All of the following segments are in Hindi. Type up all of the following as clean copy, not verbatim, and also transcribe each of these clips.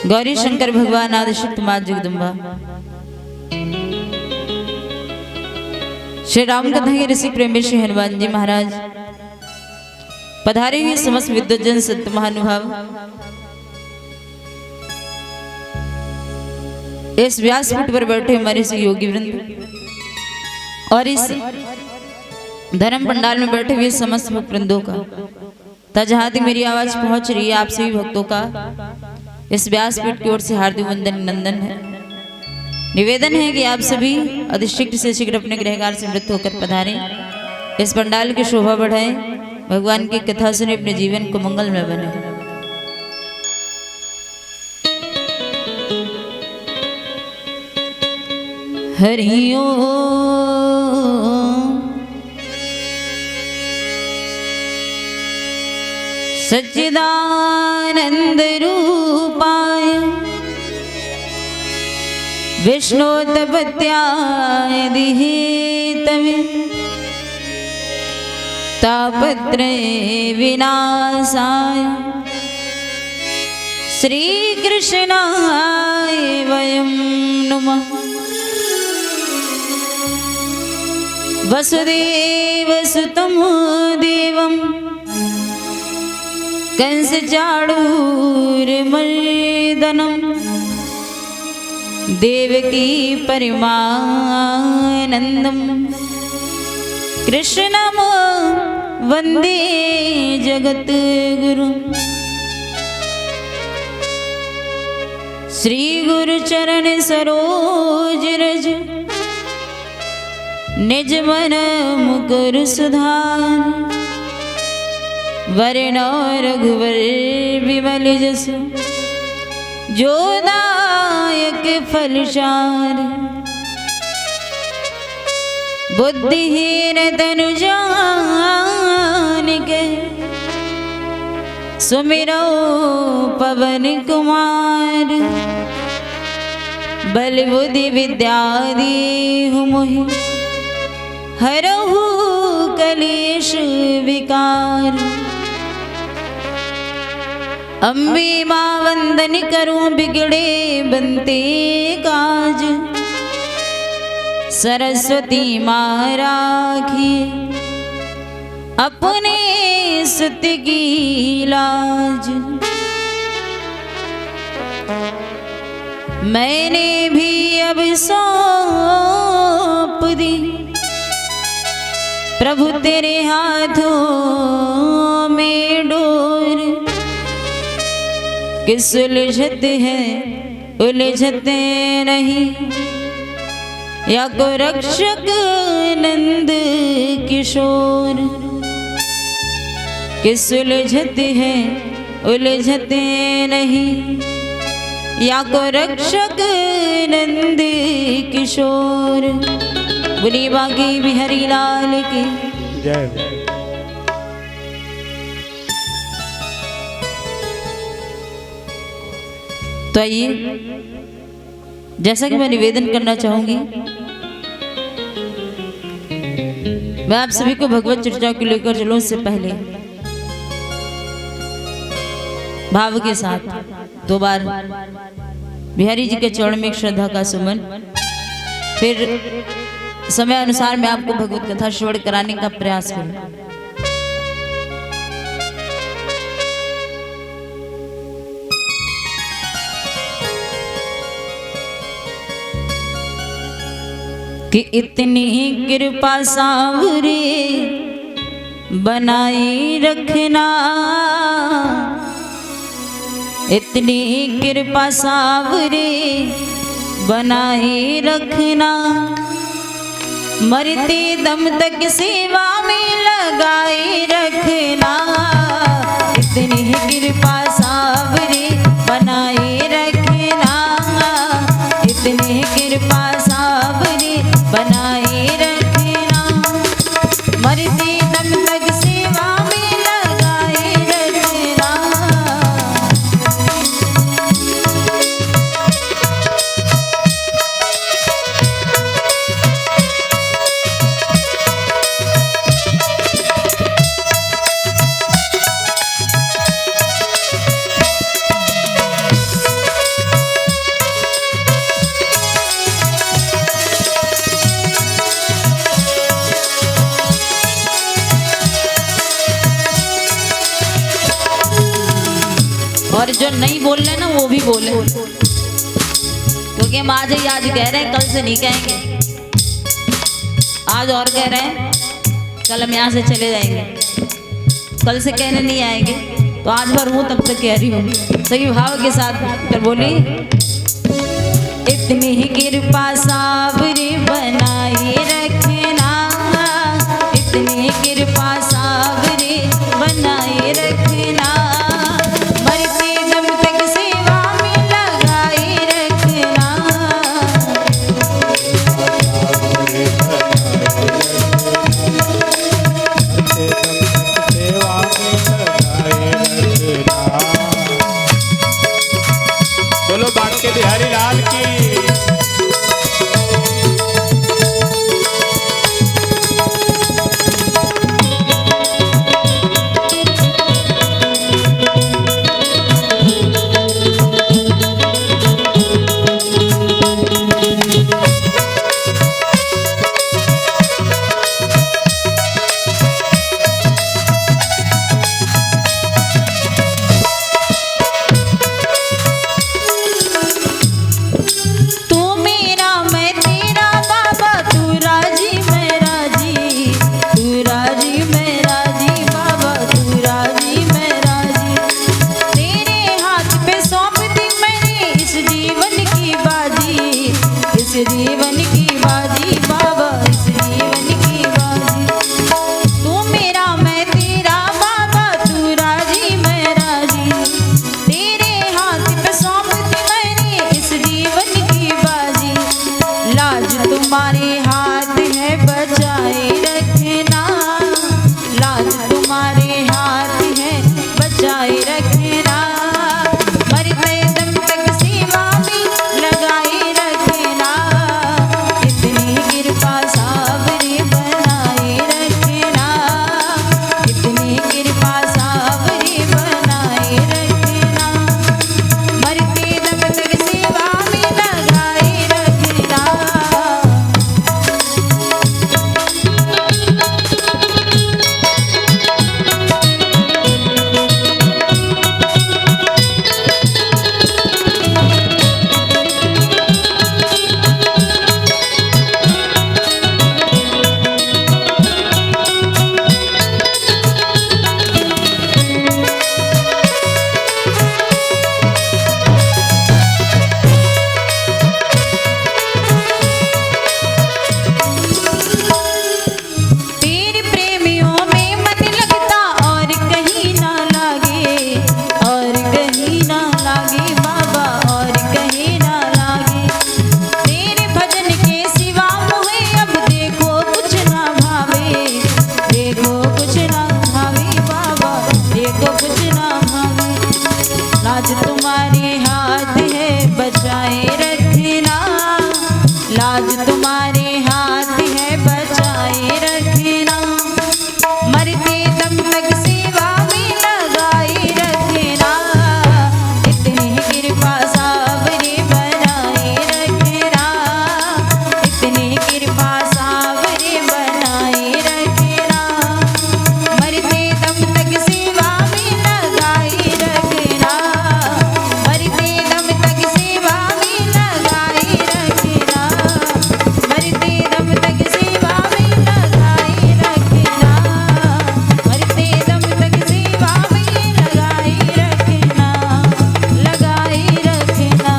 गौरी शंकर भगवान आदि शक्ति माँ जगदम्बा, श्री राम कथा के ऋषि प्रेमी श्री हनुमान जी महाराज, पधारे हुए समस्त विद्वजन संत महानुभाव, इस व्यासपीठ पर बैठे हमारे सहयोगी वृंद और इस धर्म पंडाल में बैठे हुए समस्त भक्त वृंदों का, जहां तक मेरी आवाज पहुंच रही है आप सभी भक्तों का इस व्यासपीठ की ओर से हार्दिक वंदन नंदन है। निवेदन है कि आप सभी अधिष्ठित से शीघ्र अपने गृहकार से मृत होकर पधारें, इस पंडाल की शोभा बढ़ाएं, भगवान की कथा सुने, अपने जीवन को मंगलमय बने। हरि ओम सच्चिदानंद रूपाय विष्णोत्पत्त्याय दिहेतवे तापत्रय विनाशाय श्रीकृष्णाय वयं नमः। वसुदेवसुतं देवं कंसचाणूरमर्दनं देवकी परमानन्दं कृष्णं वन्दे जगद्गुरुं। श्री गुरुचरण सरोज रज निज मन मुकुर सुधार, वरण रघुवर विमल जस जो दायक फलचार। बुद्धिहीन तनु जानिके सुमिरो पवन कुमार। बल बुद्धि विद्या दीहु मोहि हरहु कलेश विकार। अम्बे मां वंदन करूं बिगड़े बनते काज, सरस्वती मां राखी अपने सत्य की लाज। मैंने भी अब सौंप दी प्रभु तेरे हाथों में डोर। किस उलझते हैं उलझते नहीं, या को रक्षक नंद किशोर। किस उलझते हैं उलझते नहीं, या को रक्षक नंद किशोर। बोली बाकी बिहारी लाल की जय। तो आइए, जैसा कि मैं निवेदन करना चाहूंगी, मैं आप सभी को भगवत चर्चा को लेकर चलूं। उससे पहले भाव के साथ दो बार बिहारी जी के चरण में एक श्रद्धा का सुमन, फिर समय अनुसार मैं आपको भगवत कथा श्रवण कराने का प्रयास करूं। कि इतनी कृपा सांवरे बनाई रखना, इतनी कृपा सांवरे बनाई रखना। मरते दम तक सेवा में लगाए रखना। इतनी कृपा सांवरे बनाए रखना, इतनी कृपा सांवरे बनाए रखना। मरते दम तक सेवा में लगाए रखना। और जो नहीं बोल रहे ना वो भी बोले, क्योंकि हम आज ही आज कह रहे हैं, कल से नहीं कहेंगे। आज और कह रहे हैं, कल हम यहाँ से चले जाएंगे, कल से कहने नहीं आएंगे। तो आज भर हूँ तब तक कह रही हूँ, सही भाव के साथ कर बोली। इतनी ही कृपा सावरी बनाए रखना, इतनी ही कृपा सावरी बनाए रखना, मरते दम तक सेवा में लगाए रखना। बोलो बांके बिहारी लाल की। जीवन की बाजी बाबा, इस जीवन की बाजी, तू मेरा मैं तेरा बाबा, तू राजी मैं राजी, तेरे हाथ पे सौंपती मैंने इस जीवन की बाजी। लाज तुम्हारे हाथ है बचाए रखना, लाज तुम्हारे हाथ है बचाए रखना, मरते दम तक सेवा में लगाए रखना, इतनी कृपा सावरी बनाए रखना, इतनी कृपा सावरी बनाए रखना, मरते दम तक सेवा में लगाए रखना। तेरे प्रेमियों में मन लगता और कहीं ना लागे, और कहीं ना लागे बाबा, और कहीं ना लागे, तेरे भजन के सिवा मुझे अब देखो कुछ ना भावे, देखो कुछ ना भावे बाबा, देखो कुछ ना भावे, लाज तुम्हारे हाथ है बचाए रखना, लाज तुम्हारे हाथ है बचाए रखना, मरते दम तक सेवा में लगाए रखना, इतनी कृपा सावरी बनाए रखना, इतनी कृपा सावरी बनाए रखना, मरते दम तक सेवा में लगाए रखना, मरते दम तक सेवा में लगाए रखना, मरते दम तक सेवा में लगाए रखना, मरते दम तक सेवा में लगाए रखना, लगाए रखना,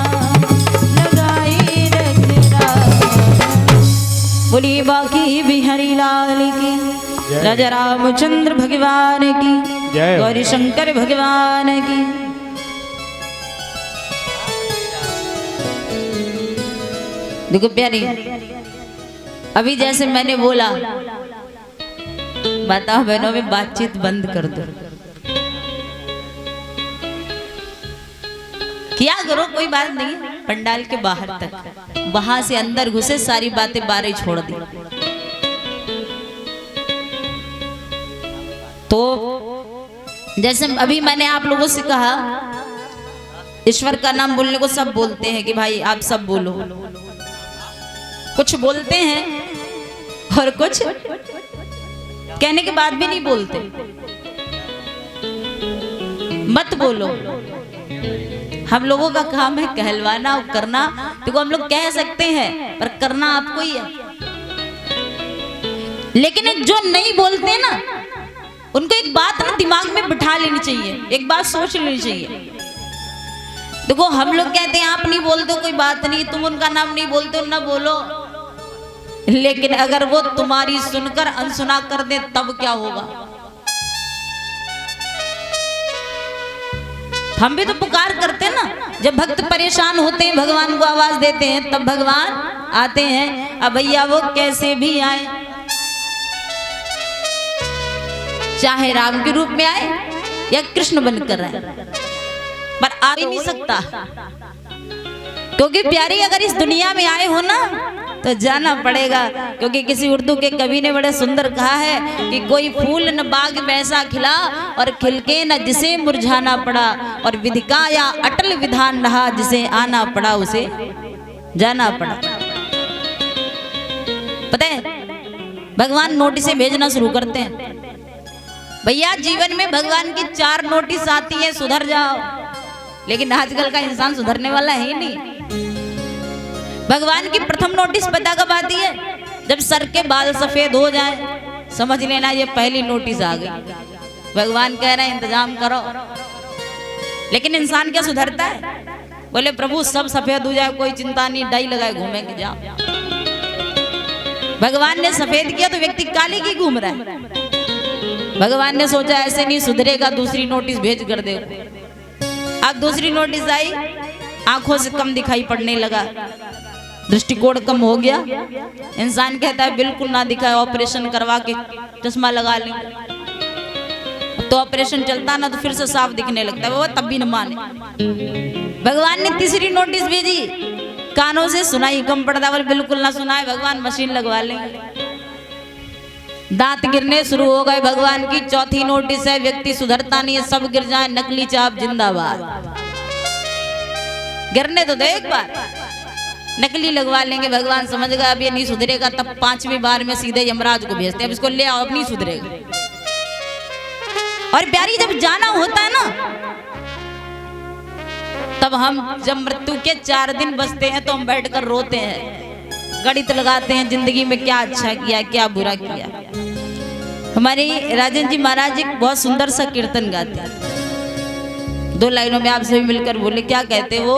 लगाए रखना। बोलिए बाकी बिहारी लाल की, राजा रामचंद्र भगवान की, जय हो। गौरी शंकर भगवान की। देखो प्यारी, अभी जैसे मैंने बोला, बताओ बहनों में बातचीत बंद कर दो, क्या करो कोई बात नहीं, पंडाल के बाहर तक, वहां से अंदर घुसे सारी बातें बाहर ही छोड़ दी। तो जैसे अभी मैंने आप लोगों से कहा, ईश्वर का नाम बोलने को सब बोलते हैं कि भाई आप सब बोलो, कुछ बोलते हैं और कुछ कहने के बाद भी नहीं बोलते। मत बोलो, हम लोगों का काम है कहलवाना और करना। देखो हम लोग कह सकते हैं पर करना आपको ही है। लेकिन जो नहीं बोलते ना उनको एक बात ना दिमाग में बिठा लेनी चाहिए, एक बात सोच लेनी चाहिए। देखो हम लोग कहते हैं आप नहीं बोलते कोई बात नहीं, तुम उनका नाम नहीं बोलते ना बोलो, लेकिन अगर वो तुम्हारी सुनकर अनसुना कर दे तब क्या होगा? हम भी तो पुकार करते हैं ना, जब भक्त परेशान होते हैं भगवान को आवाज देते हैं तब भगवान आते हैं। अब भैया वो कैसे भी आए, चाहे राम के रूप में आए या कृष्ण बनकर आए, पर आ ही नहीं सकता। क्योंकि प्यारी अगर इस दुनिया में आए हो ना तो जाना पड़ेगा। क्योंकि किसी उर्दू के कवि ने बड़े सुंदर कहा है कि कोई फूल न बाग में ऐसा खिला और खिलके न जिसे मुरझाना पड़ा, और विधि का या अटल विधान रहा जिसे आना पड़ा उसे जाना पड़ा। पता है भगवान नोटिस भेजना शुरू करते हैं। भैया जीवन में भगवान की 4 नोटिस आती है, सुधर जाओ। लेकिन आजकल का इंसान सुधरने वाला है ही नहीं। भगवान की प्रथम नोटिस पता कब आती है? जब सर के बाल सफेद हो जाए, समझ लेना ये पहली नोटिस आ गई। भगवान कह रहे हैं इंतजाम करो। लेकिन इंसान क्या सुधरता है? बोले प्रभु सब सफेद हो जाए कोई चिंता नहीं, डाई लगाए घूमेंगे जाओ। भगवान ने सफेद किया तो व्यक्ति काले की घूम रहा है। भगवान ने सोचा ऐसे नहीं सुधरेगा, दूसरी नोटिस भेज कर दे। अब दूसरी नोटिस आई, आंखों से कम दिखाई पड़ने लगा, दृष्टिकोण कम हो गया। इंसान कहता है बिल्कुल ना दिखाए, ऑपरेशन करवा के चश्मा लगा लें। तो ऑपरेशन चलता ना तो फिर से साफ दिखने लगता है, वो तब भी न माने। भगवान ने तीसरी नोटिस भेजी, कानों से सुनाई कम पड़ता, बोले बिल्कुल ना सुनाए, भगवान मशीन लगवा लेंगे। दांत गिरने शुरू हो गए। भगवान की चौथी नोटिस है, व्यक्ति सुधरता नहीं है, सब गिर जाए, नकली चाप जिंदाबाद। गिरने तो दे एक बार, नकली लगवा लेंगे। भगवान समझ गया अब ये नहीं सुधरेगा, तब 5वीं बार में सीधे यमराज को भेजते हैं, अब इसको ले आओ, अब नहीं सुधरेगा। और प्यारी जब जाना होता है ना, तब हम जब मृत्यु के 4 दिन बचते हैं तो हम बैठकर रोते हैं, गणित लगाते हैं जिंदगी में क्या अच्छा किया क्या बुरा किया। हमारे राजन जी महाराज एक बहुत सुंदर सा कीर्तन गाते हैं, 2 लाइनों में आप सभी मिलकर बोले, क्या कहते वो?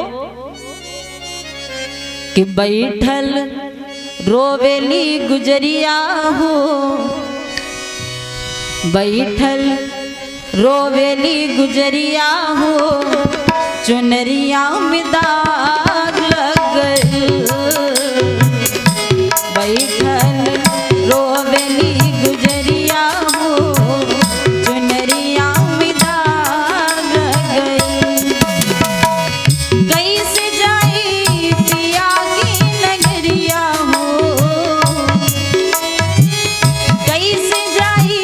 कि बैठल रोवेली गुजरिया हो, बैठल रोवेली गुजरिया हो, चुनरिया में दाग लग गए। बैठल रोवेली गुजरिया हो, चुनरिया में दाग लग गए। कैसे जाई पिया की नगरिया हो, कैसे जाई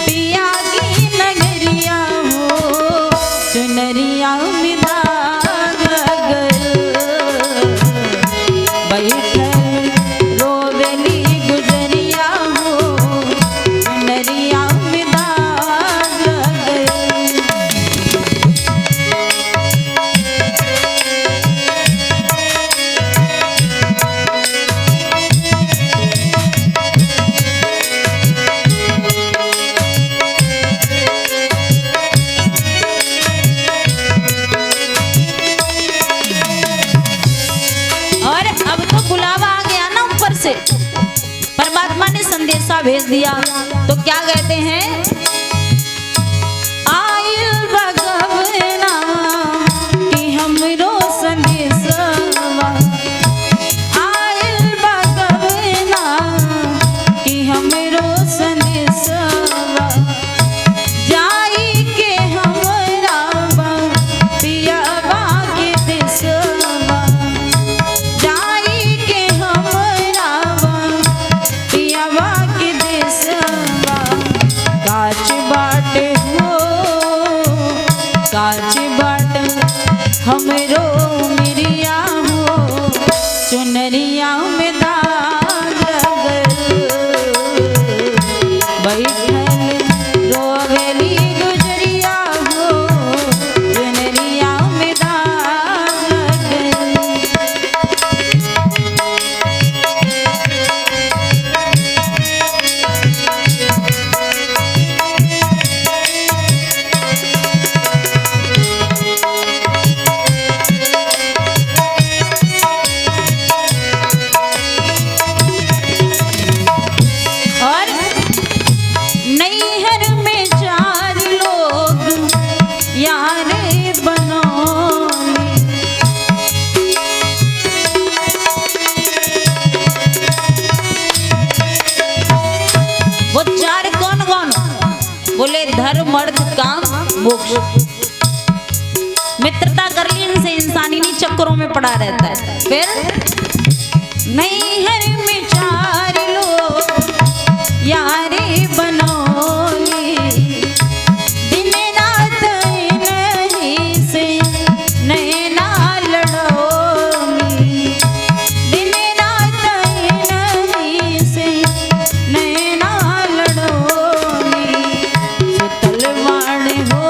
पिया की नगरिया हो, चुनरिया में दाग लग गए। बैठल परमात्मा ने संदेशा भेज दिया तो क्या कहते हैं? आइल भगवना कि हमरो संदेशवा, आइल भगवना कि हमरो संदेशवा, जाई के हमरा पियवा के देशवा, जाई के हमरा पियवा के देशवा, मोक्ष। मित्रता कर ली इनसे, इंसान इन्हीं चक्करों में पड़ा रहता है। फिर नहीं हर में चार लोग यारी बनोली, दिन रात नहीं से नैना लड़ोली, दिन रात नहीं से नैना लड़ोली। सुतल वाण हो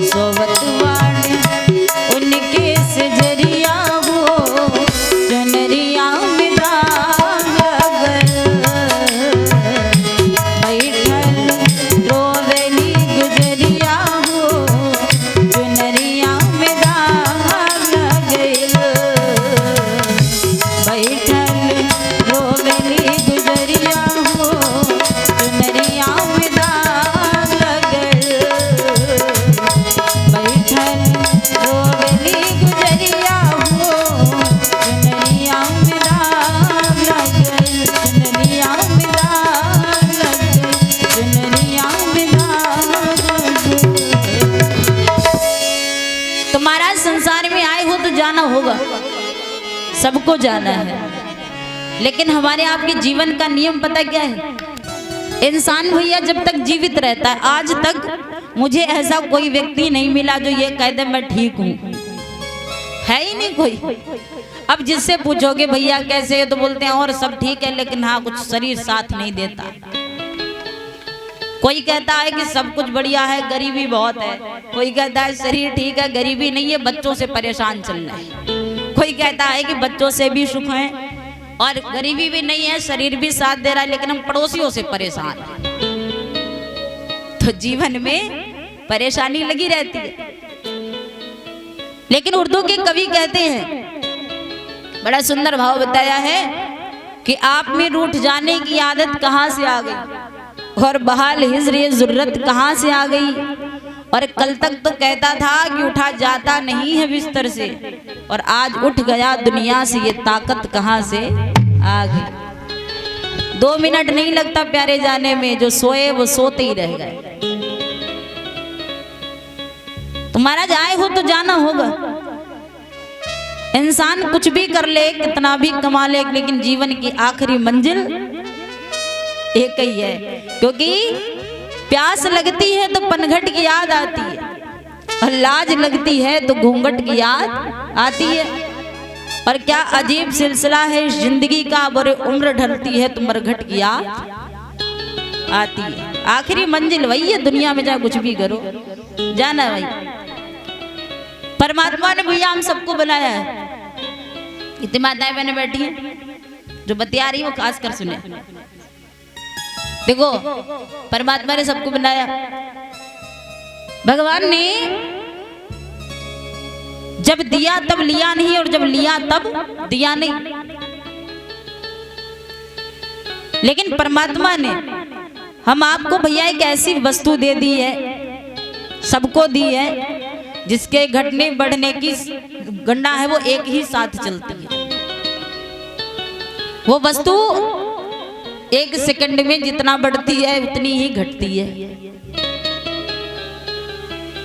सोवत वाण उनके से जरिया हो, चुनरिया में दाग लगल, बैठल रोवेली गुजरिया हो, चुनरिया में दाग लगल, बैठल रोवेली गुजरिया हो, चुनरिया में दाग लगल, बैठल रोवेली गुजरिया हो, चुनरिया में दाग लगल, चुनरिया में दाग लगल, चुनरिया में दाग लगल। तो महाराज संसार में आए हो तो जाना होगा, सबको जाना है, लेकिन हमारे आपके जीवन का नियम पता क्या है? इंसान भैया जब तक जीवित रहता है, आज तक मुझे ऐसा कोई व्यक्ति नहीं मिला जो ये कह दे मैं ठीक हूं, है ही नहीं कोई। अब जिससे पूछोगे भैया कैसे है तो बोलते हैं और सब ठीक है, लेकिन हाँ कुछ शरीर साथ नहीं देता। कोई कहता है कि सब कुछ बढ़िया है, गरीबी बहुत है, कोई कहता है शरीर ठीक है, गरीबी नहीं है, बच्चों से परेशान चल रहे हैं, कोई कहता है कि बच्चों से भी सुख है और गरीबी भी नहीं है, शरीर भी साथ दे रहा है, लेकिन हम पड़ोसियों से परेशान हैं। तो जीवन में परेशानी लगी रहती है। लेकिन उर्दू के कवि कहते हैं, बड़ा सुंदर भाव बताया है कि आप में रूठ जाने की आदत कहाँ से आ गई और बहाल हिज्र ये ज़रूरत कहाँ से आ गई, और कल तक तो कहता था कि उठा जाता नहीं है बिस्तर से, और आज उठ गया दुनिया से, ये ताकत कहाँ से आ गई। 2 मिनट नहीं लगता प्यारे जाने में, जो सोए वो सोते ही रह गए। तो महाराज आए हो तो जाना होगा। इंसान कुछ भी कर ले, कितना भी कमा ले, लेकिन जीवन की आखिरी मंजिल एक ही है। क्योंकि प्यास लगती है तो पनघट की याद आती है, और लाज लगती है तो घूंघट की याद आती है। और क्या अजीब सिलसिला है इस जिंदगी का, बड़े उम्र ढलती है तो मरघट की याद आती है। आखिरी मंजिल वही है दुनिया में, चाहे कुछ भी करो, जाना भाई। परमात्मा ने भैया हम सबको बनाया है। इतनी माताएं बहनें बैठी हैं जो बतिया रही हो, खास कर सुने। देखो परमात्मा ने सबको बनाया, भगवान ने जब दिया तब लिया नहीं, और जब लिया तब दिया नहीं। लेकिन परमात्मा ने हम आपको भैया एक ऐसी वस्तु दे दी है, सबको दी है, जिसके घटने बढ़ने की गणना है वो एक ही साथ चलती है। वो वस्तु 1 सेकंड में जितना बढ़ती है उतनी ही घटती है,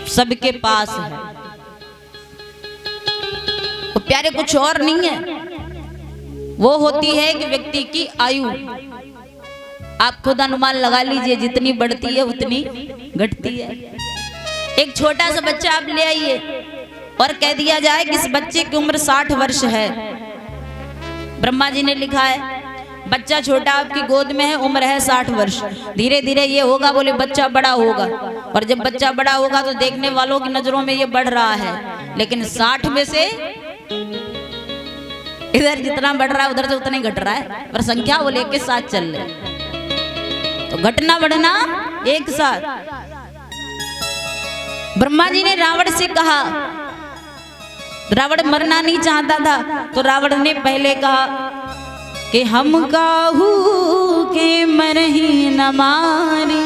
सबके पास है। वो प्यारे कुछ और नहीं है, वो होती है कि व्यक्ति की आयु। आप खुद अनुमान लगा लीजिए, जितनी बढ़ती है उतनी घटती है। एक छोटा सा बच्चा आप ले आइए और कह दिया जाए कि इस बच्चे की उम्र 60 वर्ष है। ब्रह्मा जी ने लिखा है बच्चा छोटा आपकी गोद में है, उम्र है 60 वर्ष। धीरे धीरे ये होगा, बोले बच्चा बड़ा होगा, और जब बच्चा बड़ा होगा तो देखने वालों की नजरों में ये बढ़ रहा है, लेकिन 60 में से इधर जितना बढ़ रहा है उधर से उतना ही घट रहा है, पर संख्या वो लेके साथ चल रहे। तो घटना बढ़ना एक साथ। ब्रह्मा जी ने रावण से कहा, रावण मरना नहीं चाहता था, तो रावण ने पहले कहा कि हम काहू के मरही न मारे,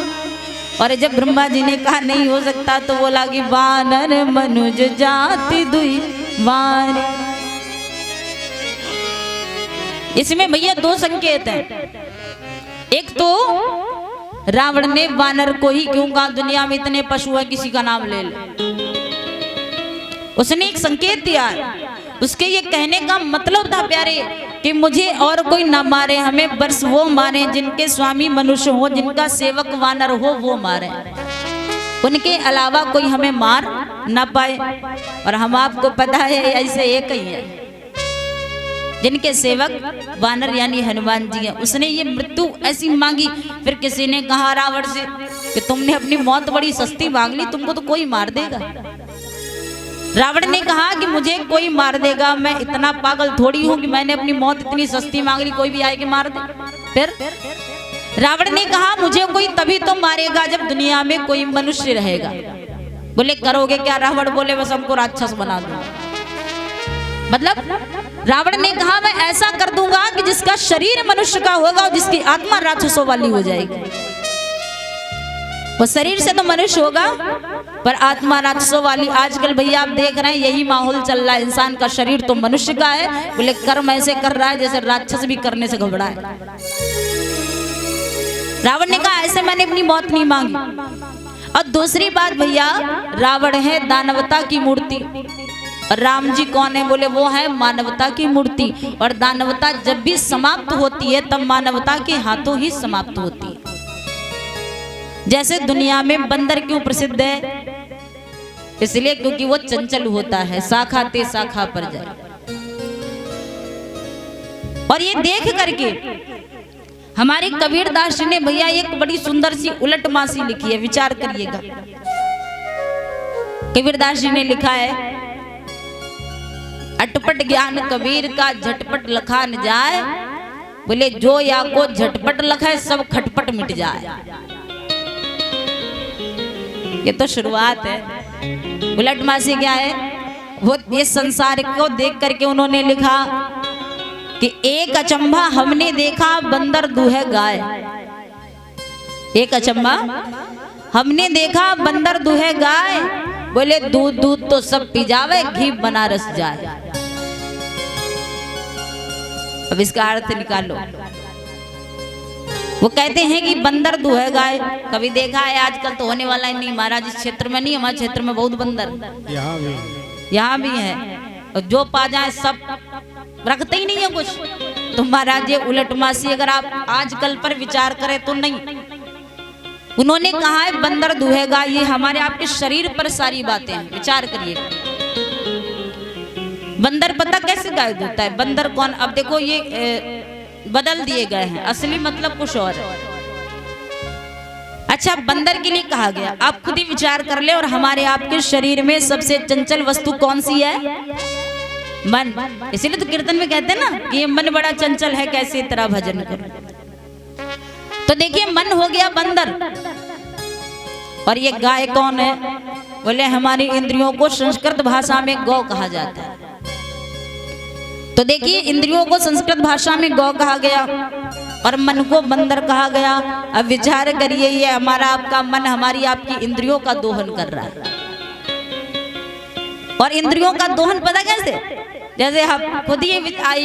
और जब ब्रह्मा जी ने कहा नहीं हो सकता तो बोला कि वानर मनुज जाति दुई वारे। इसमें भैया 2 संकेत हैं। एक तो रावण ने वानर को ही क्यों कहा, दुनिया में इतने पशु है किसी का नाम ले ले। उसने एक संकेत दिया। उसके ये कहने का मतलब था प्यारे कि मुझे और कोई ना मारे, हमें बस वो मारे जिनके स्वामी मनुष्य हो, जिनका सेवक वानर हो, वो मारे, उनके अलावा कोई हमें मार ना पाए। और हम आपको पता है ऐसे एक ही है जिनके सेवक वानर यानी हनुमान जी हैं। उसने ये मृत्यु ऐसी मांगी। फिर किसी ने कहा रावण से कि तुमने अपनी मौत बड़ी सस्ती मांग ली, तुमको तो कोई मार देगा। रावण ने कहा कि मुझे कोई मार देगा, मैं इतना पागल थोड़ी हूं कि मैंने अपनी मौत इतनी सस्ती मांग ली, कोई भी आए के मार दे। फिर रावण ने कहा मुझे कोई तभी तो मारेगा जब दुनिया में कोई मनुष्य रहेगा। बोले करोगे क्या? रावण बोले बस हमको राक्षस बना दो। मतलब रावण ने कहा मैं ऐसा कर दूंगा कि जिसका शरीर मनुष्य का होगा और जिसकी आत्मा राक्षसों वाली हो जाएगी। वो शरीर से तो मनुष्य होगा पर आत्मा राक्षसों वाली। आजकल भैया आप देख रहे हैं यही माहौल चल रहा है। इंसान का शरीर तो मनुष्य का है, बोले कर्म ऐसे कर रहा है जैसे राक्षस भी करने से घबरा है। रावण ने कहा ऐसे मैंने अपनी मौत नहीं मांगी। और दूसरी बात भैया, रावण है दानवता की मूर्ति और राम जी कौन है? बोले वो है मानवता की मूर्ति। और दानवता जब भी समाप्त होती है तब मानवता के हाथों ही समाप्त होती है। जैसे दुनिया में बंदर क्यों प्रसिद्ध है? इसलिए क्योंकि वो चंचल होता है, शाखा ते शाखा पर जाए। और ये देख करके हमारे कबीरदास जी ने भैया एक बड़ी सुंदर सी उलट मासी लिखी है, विचार करिएगा। कबीरदास जी ने लिखा है अटपट ज्ञान कबीर का झटपट लखा न जाए। बोले जो या को झटपट लखे सब खटपट मिट जाए। ये तो शुरुआत है। उलट मासी क्या है? वो ये संसार को देख करके उन्होंने लिखा कि एक अचंभा हमने देखा बंदर दूहे गाय। एक अचंभा हमने देखा बंदर दूहे गाय। बोले दूध दूध तो सब पी जावे, घी बनारस जाए। अब इसका अर्थ निकालो। वो कहते हैं कि बंदर दूहे गाय। कभी देखा है? आजकल तो होने वाला ही नहीं। महाराज इस क्षेत्र में नहीं, हमारे क्षेत्र में बहुत बंदर यहाँ भी है। और जो पा जाए सब रखते ही नहीं है कुछ। तो महाराज ये उलट मासी अगर आप आजकल पर विचार करें तो नहीं। उन्होंने कहा है बंदर दूहेगा, ये हमारे आपके शरीर पर सारी बातें हैं। विचार करिए बंदर पता कैसे गाय दूता है? बंदर कौन? अब देखो ये बदल दिए गए हैं, असली मतलब कुछ और है। अच्छा बंदर के लिए कहा गया, आप खुद ही विचार कर ले। और हमारे आपके शरीर में सबसे चंचल वस्तु कौन सी है? मन। इसीलिए तो कीर्तन में कहते हैं ना कि ये मन बड़ा चंचल है, कैसे तेरा भजन करो। तो देखिए मन हो गया बंदर। और ये गाय कौन है? बोले हमारी इंद्रियों को संस्कृत भाषा में गौ कहा जाता है। तो देखिए इंद्रियों को संस्कृत भाषा में गौ कहा गया और मन को बंदर कहा गया। अब विचार करिए ये हमारा आपका मन हमारी आपकी इंद्रियों का दोहन कर रहा है। और इंद्रियों का दोहन पता कैसे? जैसे आप खुद ये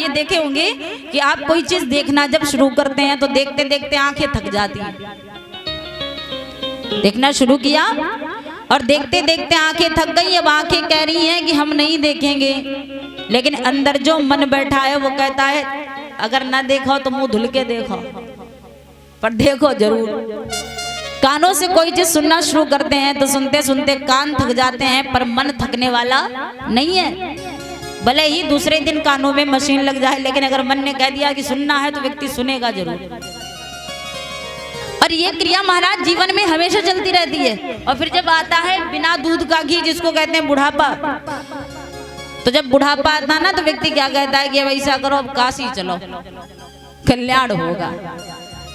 देखे होंगे कि आप कोई चीज देखना जब शुरू करते हैं तो देखते देखते आंखें थक जाती हैं। देखना शुरू किया और देखते देखते आंखें थक गई। अब आंखें कह रही हैं कि हम नहीं देखेंगे, लेकिन अंदर जो मन बैठा है वो कहता है अगर ना देखो तो मुंह धुल के देखो, पर देखो जरूर। कानों से कोई चीज सुनना शुरू करते हैं तो सुनते सुनते कान थक जाते हैं, पर मन थकने वाला नहीं है। भले ही दूसरे दिन कानों में मशीन लग जाए, लेकिन अगर मन ने कह दिया कि सुनना है तो व्यक्ति सुनेगा जरूर। और ये क्रिया महाराज जीवन में हमेशा चलती रहती है। और फिर जब आता है बिना दूध का घी, जिसको कहते हैं बुढ़ापा, तो जब बुढ़ापा आता ना तो व्यक्ति क्या कहता है कि अब ऐसा करो, अब काशी चलो, कल्याण होगा।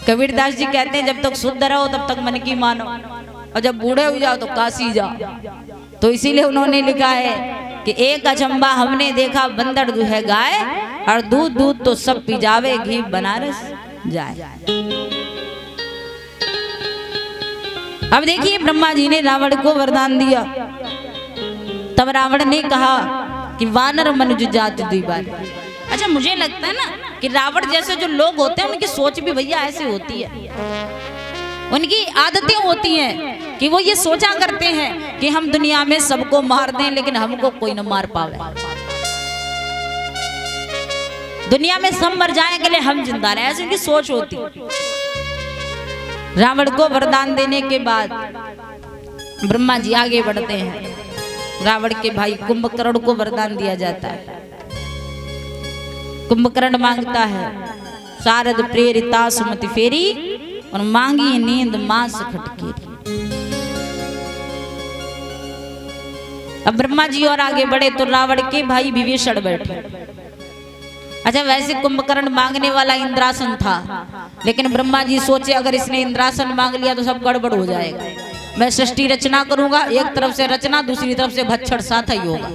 कबीरदास जी कहते हैं जब तक शुद्ध रहो तब तक मन की मानो, और जब बूढ़े हो जाओ तो काशी जाओ। तो इसीलिए उन्होंने लिखा है कि एक अचंबा हमने देखा बंदर दूहे गाय, और दूध दूध तो सब पी जावे, घी बनारस जाए। अब देखिए ब्रह्मा जी ने रावण को वरदान दिया। तब रावण ने कहा कि वानर मनुज जाति द्विबार। अच्छा मुझे लगता है ना कि रावण जैसे जो लोग होते हैं उनकी सोच भी भैया ऐसी होती है। उनकी आदतें होती हैं कि वो ये सोचा करते हैं कि हम दुनिया में सबको मार दें लेकिन हमको कोई न मार पावे, दुनिया में सब मर जाए के लिए हम जिंदा रहे, ऐसी उनकी सोच होती। रावण को वरदान देने के बाद ब्रह्मा जी आगे बढ़ते हैं। रावण के भाई कुंभकर्ण को वरदान दिया जाता है। कुंभकर्ण मांगता है शारद प्रेरिता सुमति फेरी और मांगी नींद मांस खटकेरी। अब ब्रह्मा जी और आगे बढ़े तो रावण के भाई विभीषण बैठे। अच्छा, वैसे कुंभकर्ण मांगने वाला इंद्रासन था, लेकिन ब्रह्मा जी सोचे अगर इसने इंद्रासन मांग लिया तो सब गड़बड़ हो जाएगा। मैं सृष्टि रचना करूंगा, एक तरफ से रचना दूसरी तरफ से भक्षण साथ ही होगा,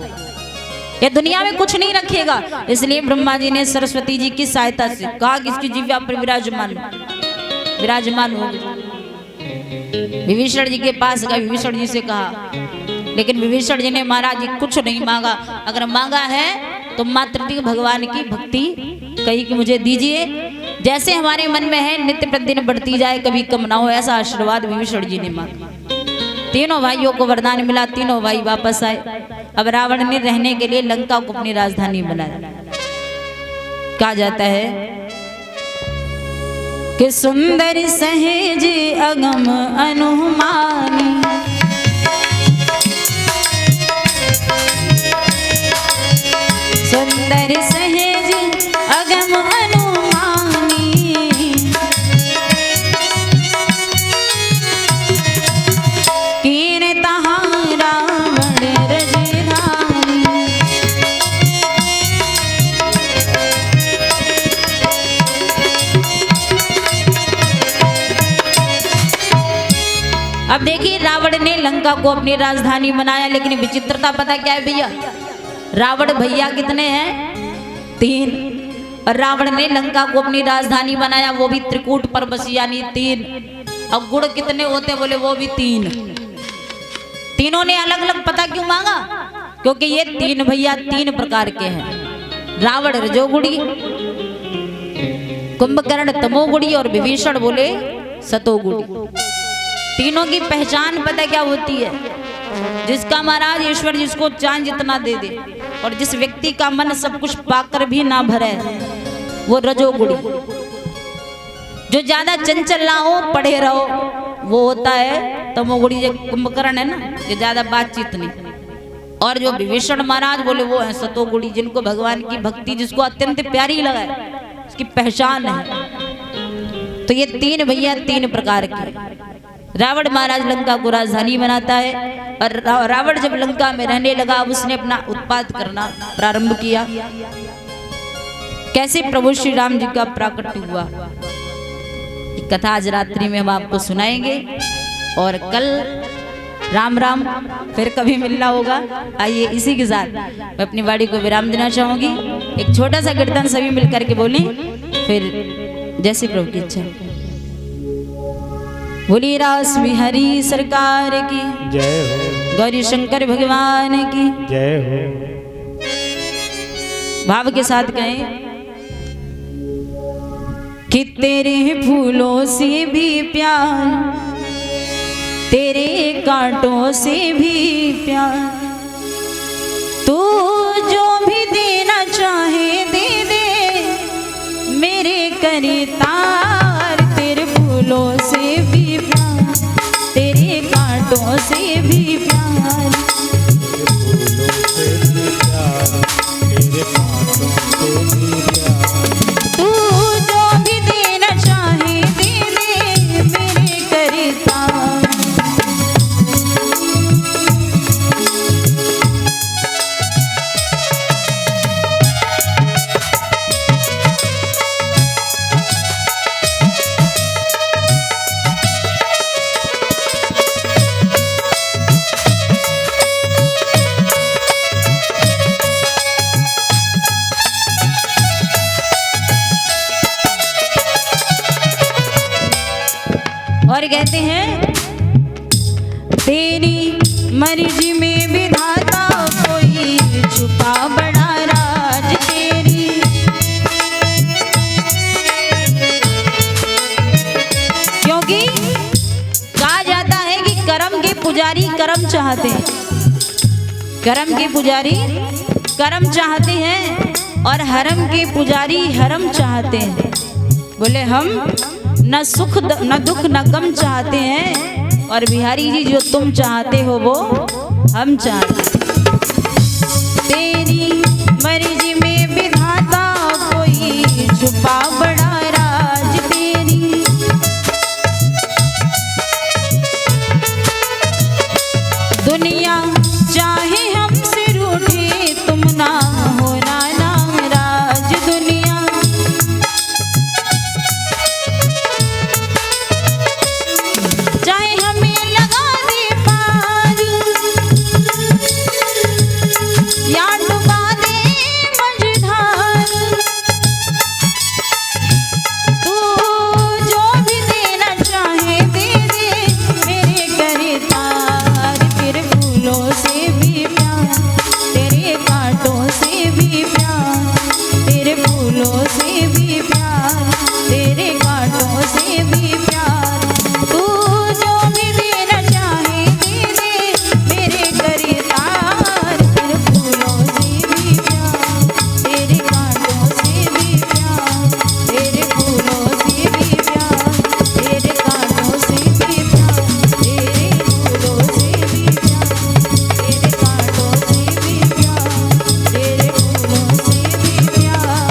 ये दुनिया में कुछ नहीं रखेगा। इसलिए ब्रह्मा जी ने सरस्वती जी की सहायता से कहा कि इसकी जिह्वा पर विराजमान हो गई। विभीषण जी के पास गए, विभीषण जी से कहा, लेकिन विभीषण जी ने महाराज जी कुछ नहीं मांगा, अगर मांगा है तो मात्र भगवान की भक्ति कही कि मुझे दीजिए, जैसे हमारे मन में है नित्य प्रतिदिन बढ़ती जाए, कभी कम ना हो, ऐसा आशीर्वाद विभीषण जी ने मांगा। तीनों भाइयों को वरदान मिला, तीनों भाई वापस आए। अब रावण ने रहने के लिए लंका को अपनी राजधानी बनाया। कहा जाता है कि सुंदर सहेज अगम अनुमानी, सुंदर सहेज अगम अनुमानी, कीन तहाँ रावण रजधानी। अब देखिए, रावण ने लंका को अपनी राजधानी बनाया, लेकिन विचित्रता पता क्या है भैया? रावण भैया कितने हैं? 3। और रावण ने लंका को अपनी राजधानी बनाया, वो भी त्रिकूट पर्वत यानी 3। अब गुण कितने होते? बोले वो भी 3। तीनों ने अलग अलग पता क्यों मांगा? क्योंकि ये 3 भैया 3 प्रकार के हैं। रावण रजोगुणी, कुंभकर्ण तमोगुणी और विभीषण बोले सतोगुणी। तीनों की पहचान पता क्या होती है? जिसका महाराज ईश्वर जिसको चांद जितना दे दे और जिस व्यक्ति का मन सब कुछ पाकर भी ना भरे, वो रजोगुणी। जो ज्यादा चंचल ना हो, पढ़े रहो, वो होता है तमोगुणी। जो कुंभकर्ण है ना, ये ज्यादा बातचीत नहीं। और जो विभीषण महाराज बोले वो है सतोगुणी, जिनको भगवान की भक्ति जिसको अत्यंत प्यारी लगे, उसकी पहचान है। तो ये 3 भैया 3 प्रकार के। रावण महाराज लंका को राजधानी बनाता है, और रावण जब लंका में रहने लगा, उसने अपना उत्पात करना प्रारंभ किया। कैसे प्रभु श्री राम जी का प्राकट्य हुआ, कथा आज रात्रि में हम आपको सुनाएंगे। और कल राम राम फिर कभी मिलना होगा। आइए इसी के साथ मैं अपनी वाणी को विराम देना चाहूंगी। एक छोटा सा कीर्तन सभी मिलकर के बोलें, फिर जैसे प्रभु की इच्छा। बोली रास बिहारी सरकार की जय हो, गौरी शंकर भगवान की जय हो। भाव के साथ कहें कि तेरे फूलों से भी प्यार, तेरे कांटों से भी प्यार, तू जो भी देना चाहे दे दे मेरे करतार। तेरे फूलों से भी प्यार, तेरे कांटों से भी प्यार, तू जो भी देना चाहे दे दे मेरे करतार। और कहते हैं तेरी मर्जी में विधाता कोई छुपा बड़ा राज तेरी। क्योंकि कर्म चाहते हैं, कर्म के पुजारी कर्म चाहते हैं और हरम के पुजारी हरम चाहते हैं। बोले हम न सुख न दुख न गम चाहते हैं, और बिहारी जी जो तुम चाहते हो वो हम चाहते हैं। तेरी मर्जी में विधाता कोई छुपा बड़ा राज तेरी, दुनिया चाहे हमसे रूठे तुम ना होना नाराज, दुनिया चाहे हमें लगा दे पार या डुबा दे मझधार, तू जो भी देना चाहे दे दे मेरे करे तार, तेरे फूलों से भी प्यार, तेरे कांटों से भी प्यार, तेरे फूलों से भी प्यार, तेरे कांटों से भी प्यार, तू जो भी देना चाहे दे दे मेरे करे तार, तेरे फूलों से भी प्यार, तेरे कांटों से भी प्यार, तेरे फूलों से भी प्यार, तेरे कांटों से भी प्यार, तेरे फूलों से भी प्यार, तेरे कांटों से भी प्यार, तेरे फूलों से भी प्यार।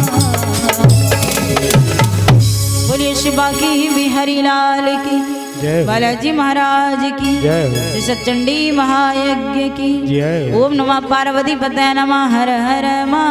बोलिए श्री बांके बिहारी लाल की, जय हो। बालाजी महाराज की, जय हो। श्री सचंडी महायज्ञ की। जय हो। ओम नमः पार्वती पतये नमः, हर हर मा